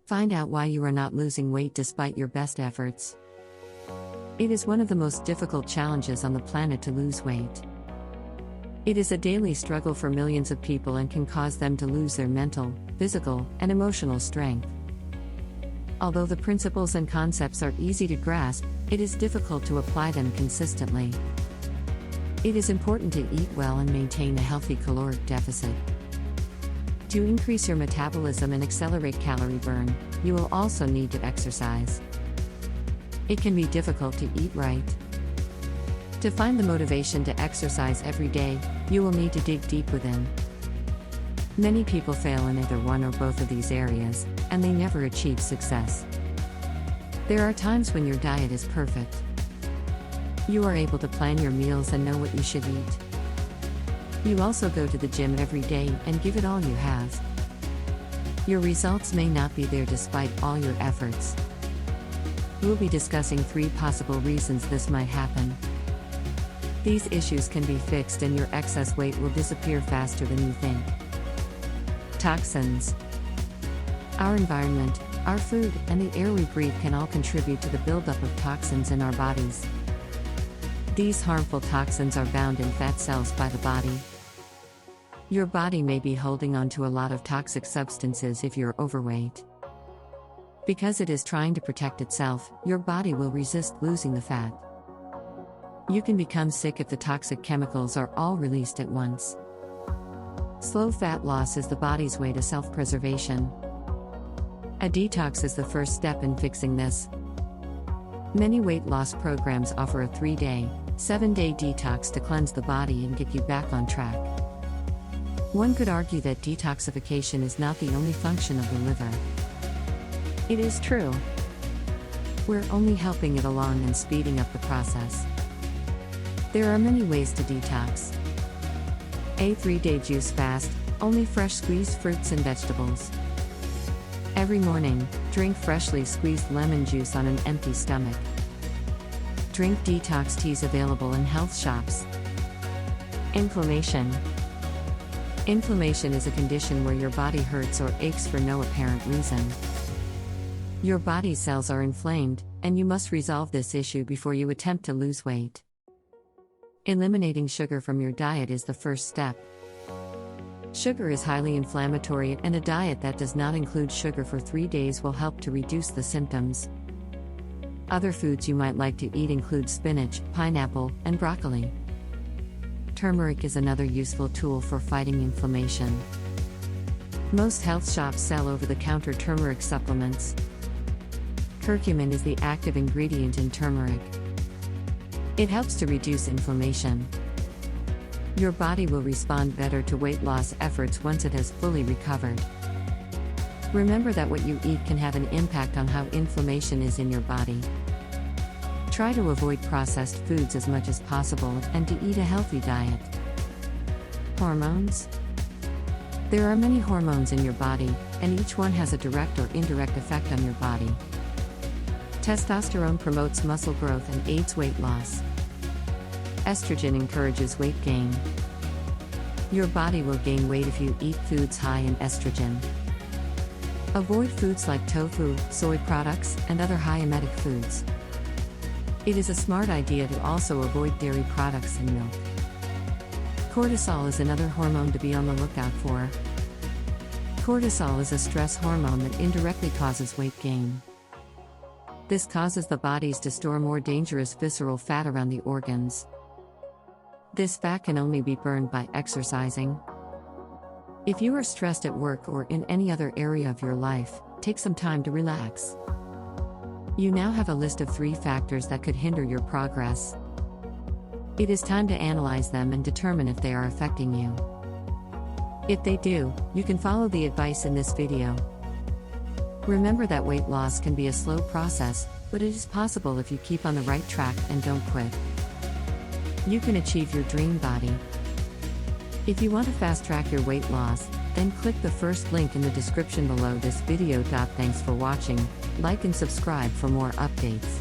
Find out why you are not losing weight despite your best efforts. It is one of the most difficult challenges on the planet to lose weight. It is a daily struggle for millions of people and can cause them to lose their mental, physical, and emotional strength. Although the principles and concepts are easy to grasp, it is difficult to apply them consistently. It is important to eat well and maintain a healthy caloric deficit. To increase your metabolism and accelerate calorie burn, you will also need to exercise. It can be difficult to eat right. To find the motivation to exercise every day, you will need to dig deep within. Many people fail in either one or both of these areas, and they never achieve success. There are times when your diet is perfect. You are able to plan your meals and know what you should eat. You also go to the gym every day and give it all you have. Your results may not be there despite all your efforts. We'll be discussing 3 possible reasons this might happen. These issues can be fixed and your excess weight will disappear faster than you think. Toxins. Our environment, our food, and the air we breathe can all contribute to the buildup of toxins in our bodies. These harmful toxins are bound in fat cells by the body. Your body may be holding on to a lot of toxic substances if you're overweight. Because it is trying to protect itself, your body will resist losing the fat. You can become sick if the toxic chemicals are all released at once. Slow fat loss is the body's way to self-preservation. A detox is the first step in fixing this. Many weight loss programs offer a 3-day, 7-day detox to cleanse the body and get you back on track. One could argue that detoxification is not the only function of the liver. It is true. We're only helping it along and speeding up the process. There are many ways to detox. A 3-day juice fast, only fresh squeezed fruits and vegetables. Every morning, drink freshly squeezed lemon juice on an empty stomach. Drink detox teas available in health shops. Inflammation. Inflammation is a condition where your body hurts or aches for no apparent reason. Your body cells are inflamed, and you must resolve this issue before you attempt to lose weight. Eliminating sugar from your diet is the first step. Sugar is highly inflammatory, and a diet that does not include sugar for 3 days will help to reduce the symptoms. Other foods you might like to eat include spinach, pineapple, and broccoli. Turmeric is another useful tool for fighting inflammation. Most health shops sell over-the-counter turmeric supplements. Curcumin is the active ingredient in turmeric. It helps to reduce inflammation. Your body will respond better to weight loss efforts once it has fully recovered. Remember that what you eat can have an impact on how inflammation is in your body. Try to avoid processed foods as much as possible and to eat a healthy diet. Hormones? There are many hormones in your body, and each one has a direct or indirect effect on your body. Testosterone promotes muscle growth and aids weight loss. Estrogen encourages weight gain. Your body will gain weight if you eat foods high in estrogen. Avoid foods like tofu, soy products, and other high emetic foods. It is a smart idea to also avoid dairy products and milk. Cortisol is another hormone to be on the lookout for. Cortisol is a stress hormone that indirectly causes weight gain. This causes the bodies to store more dangerous visceral fat around the organs. This fat can only be burned by exercising. If you are stressed at work or in any other area of your life, take some time to relax. You now have a list of 3 factors that could hinder your progress. It is time to analyze them and determine if they are affecting you. If they do, you can follow the advice in this video. Remember that weight loss can be a slow process, but it is possible if you keep on the right track and don't quit. You can achieve your dream body. If you want to fast-track your weight loss, then click the first link in the description below this video. Thanks for watching, like and subscribe for more updates.